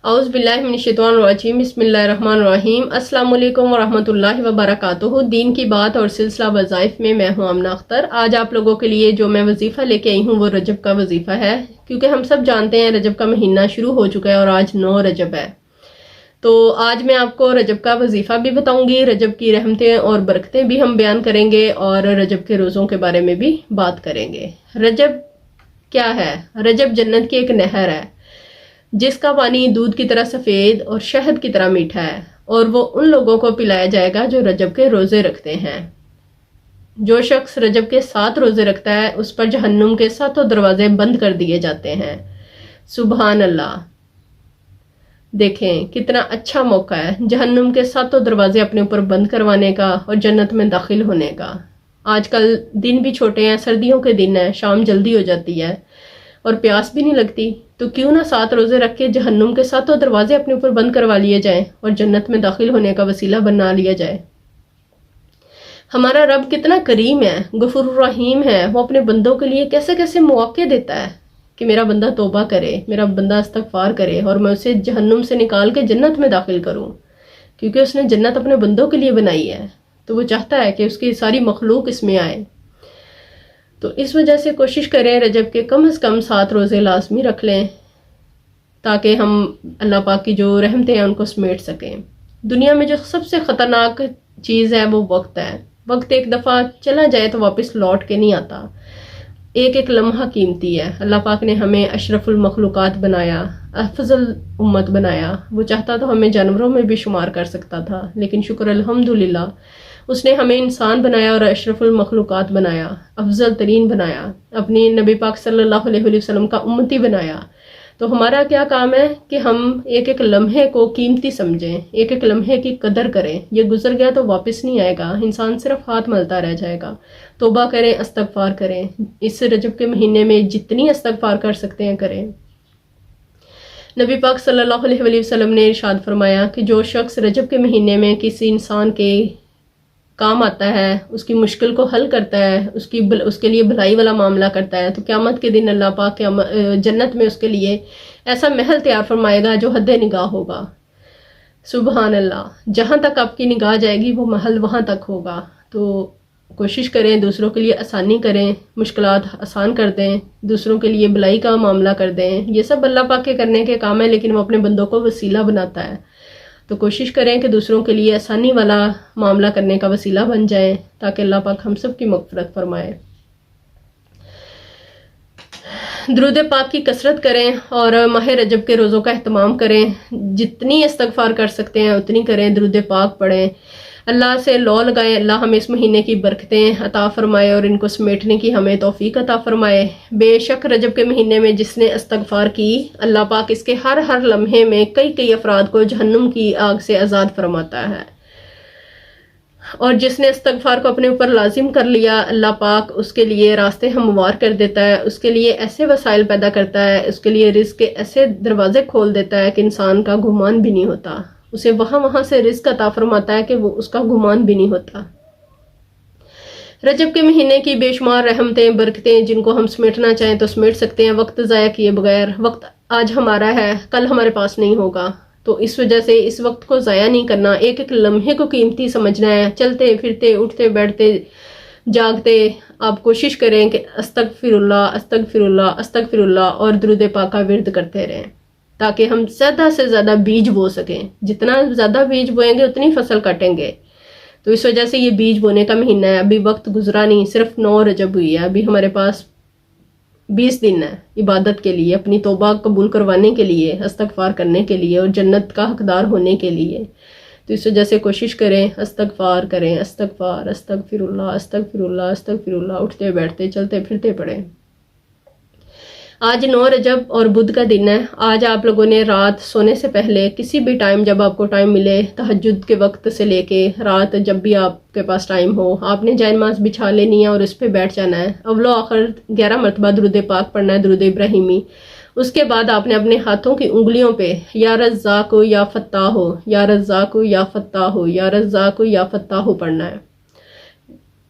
اعوذ باللہ من الشیطان الرجیم بسم اللہ الرحمن الرحیم السلام علیکم ورحمۃ اللہ وبرکاتہ۔ دین کی بات اور سلسلہ وظائف میں میں ہوں آمنہ اختر۔ آج آپ لوگوں کے لیے جو میں وظیفہ لے کے آئی ہوں وہ رجب کا وظیفہ ہے، کیونکہ ہم سب جانتے ہیں رجب کا مہینہ شروع ہو چکا ہے اور آج 9 رجب ہے۔ تو آج میں آپ کو رجب کا وظیفہ بھی بتاؤں گی، رجب کی رحمتیں اور برکتیں بھی ہم بیان کریں گے اور رجب کے روزوں کے بارے میں بھی بات کریں گے۔ رجب کیا ہے؟ رجب جنت کی ایک نہر ہے جس کا پانی دودھ کی طرح سفید اور شہد کی طرح میٹھا ہے، اور وہ ان لوگوں کو پلایا جائے گا جو رجب کے روزے رکھتے ہیں۔ جو شخص رجب کے 7 روزے رکھتا ہے اس پر جہنم کے 7 دروازے بند کر دیے جاتے ہیں۔ سبحان اللہ! دیکھیں کتنا اچھا موقع ہے جہنم کے 7 دروازے اپنے اوپر بند کروانے کا اور جنت میں داخل ہونے کا۔ آج کل دن بھی چھوٹے ہیں، سردیوں کے دن ہیں، شام جلدی ہو جاتی ہے اور پیاس بھی نہیں لگتی، تو کیوں نہ 7 روزے رکھ کے جہنم کے 7 دروازے اپنے اوپر بند کروا لیے جائیں اور جنت میں داخل ہونے کا وسیلہ بنا لیا جائے۔ ہمارا رب کتنا کریم ہے، غفور الرحیم ہے، وہ اپنے بندوں کے لیے کیسے کیسے مواقع دیتا ہے کہ میرا بندہ توبہ کرے، میرا بندہ استغفار کرے اور میں اسے جہنم سے نکال کے جنت میں داخل کروں، کیونکہ اس نے جنت اپنے بندوں کے لیے بنائی ہے، تو وہ چاہتا ہے کہ اس کی ساری مخلوق اس میں آئے۔ تو اس وجہ سے کوشش کریں رجب کے کم از کم 7 روزے لازمی رکھ لیں تاکہ ہم اللہ پاک کی جو رحمتیں ہیں ان کو سمیٹ سکیں۔ دنیا میں جو سب سے خطرناک چیز ہے وہ وقت ہے۔ وقت ایک دفعہ چلا جائے تو واپس لوٹ کے نہیں آتا، ایک ایک لمحہ قیمتی ہے۔ اللہ پاک نے ہمیں اشرف المخلوقات بنایا، افضل امت بنایا۔ وہ چاہتا تو ہمیں جانوروں میں بھی شمار کر سکتا تھا، لیکن شکر الحمدللہ اس نے ہمیں انسان بنایا اور اشرف المخلوقات بنایا، افضل ترین بنایا، اپنی نبی پاک صلی اللہ علیہ وسلم کا امتی بنایا۔ تو ہمارا کیا کام ہے کہ ہم ایک ایک لمحے کو قیمتی سمجھیں، ایک ایک لمحے کی قدر کریں۔ یہ گزر گیا تو واپس نہیں آئے گا، انسان صرف ہاتھ ملتا رہ جائے گا۔ توبہ کریں، استغفار کریں، اس رجب کے مہینے میں جتنی استغفار کر سکتے ہیں کریں۔ نبی پاک صلی اللہ علیہ وسلم نے ارشاد فرمایا کہ جو شخص رجب کے مہینے میں کسی انسان کے کام آتا ہے، اس کی مشکل کو حل کرتا ہے، اس کے لیے بھلائی والا معاملہ کرتا ہے، تو قیامت کے دن اللہ پاک جنت میں اس کے لیے ایسا محل تیار فرمائے گا جو حد نگاہ ہوگا۔ سبحان اللہ! جہاں تک آپ کی نگاہ جائے گی وہ محل وہاں تک ہوگا۔ تو کوشش کریں دوسروں کے لیے آسانی کریں، مشکلات آسان کر دیں، دوسروں کے لیے بھلائی کا معاملہ کر دیں۔ یہ سب اللہ پاک کے کرنے کے کام ہے، لیکن وہ اپنے بندوں کو وسیلہ بناتا ہے۔ تو کوشش کریں کہ دوسروں کے لیے آسانی والا معاملہ کرنے کا وسیلہ بن جائیں تاکہ اللہ پاک ہم سب کی مغفرت فرمائے۔ درود پاک کی کثرت کریں اور ماہ رجب کے روزوں کا اہتمام کریں، جتنی استغفار کر سکتے ہیں اتنی کریں، درود پاک پڑھیں، اللہ سے لو لگائیں، اللہ ہمیں اس مہینے کی برکتیں عطا فرمائے اور ان کو سمیٹنے کی ہمیں توفیق عطا فرمائے۔ بے شک رجب کے مہینے میں جس نے استغفار کی، اللہ پاک اس کے ہر لمحے میں کئی افراد کو جہنم کی آگ سے آزاد فرماتا ہے، اور جس نے استغفار کو اپنے اوپر لازم کر لیا، اللہ پاک اس کے لیے راستے ہموار کر دیتا ہے، اس کے لیے ایسے وسائل پیدا کرتا ہے، اس کے لیے رزق کے ایسے دروازے کھول دیتا ہے کہ انسان کا گمان بھی نہیں ہوتا، اسے وہاں سے رزق عطا فرماتا ہے کہ وہ اس کا گمان بھی نہیں ہوتا۔ رجب کے مہینے کی بے شمار رحمتیں، برکتیں جن کو ہم سمیٹنا چاہیں تو سمیٹ سکتے ہیں، وقت ضائع کیے بغیر۔ وقت آج ہمارا ہے، کل ہمارے پاس نہیں ہوگا، تو اس وجہ سے اس وقت کو ضائع نہیں کرنا، ایک ایک لمحے کو قیمتی سمجھنا ہے۔ چلتے پھرتے، اٹھتے بیٹھتے، جاگتے آپ کوشش کریں کہ استغفر اللہ استغفر اللہ استغفر اللہ اور درود پاک کا ورد کرتے رہیں تاکہ ہم زیادہ سے زیادہ بیج بو سکیں۔ جتنا زیادہ بیج بوئیں گے اتنی فصل کٹیں گے، تو اس وجہ سے یہ بیج بونے کا مہینہ ہے۔ ابھی وقت گزرا نہیں، صرف 9 رجب ہوئی ہے، ابھی ہمارے پاس 20 دن ہے عبادت کے لیے، اپنی توبہ قبول کروانے کے لیے، استغفار کرنے کے لیے اور جنت کا حقدار ہونے کے لیے۔ تو اس وجہ سے کوشش کریں، استغفار کریں، استغفار، استغفر اللہ استغفر اللہ استغفر اللہ، اٹھتے بیٹھتے چلتے پھرتے پڑھیں۔ آج 9 رجب اور بدھ کا دن ہے۔ آج آپ لوگوں نے رات سونے سے پہلے کسی بھی ٹائم جب آپ کو ٹائم ملے، تہجد کے وقت سے لے کے رات جب بھی آپ کے پاس ٹائم ہو، آپ نے جائے نماز بچھا لینی ہے اور اس پہ بیٹھ جانا ہے۔ اول و آخر 11 مرتبہ درود پاک پڑھنا ہے، درود ابراہیمی۔ اس کے بعد آپ نے اپنے ہاتھوں کی انگلیوں پہ یا رزاق یا فتاح یا رزاق یا فتاح یا رزاق یا فتاح پڑھنا ہے۔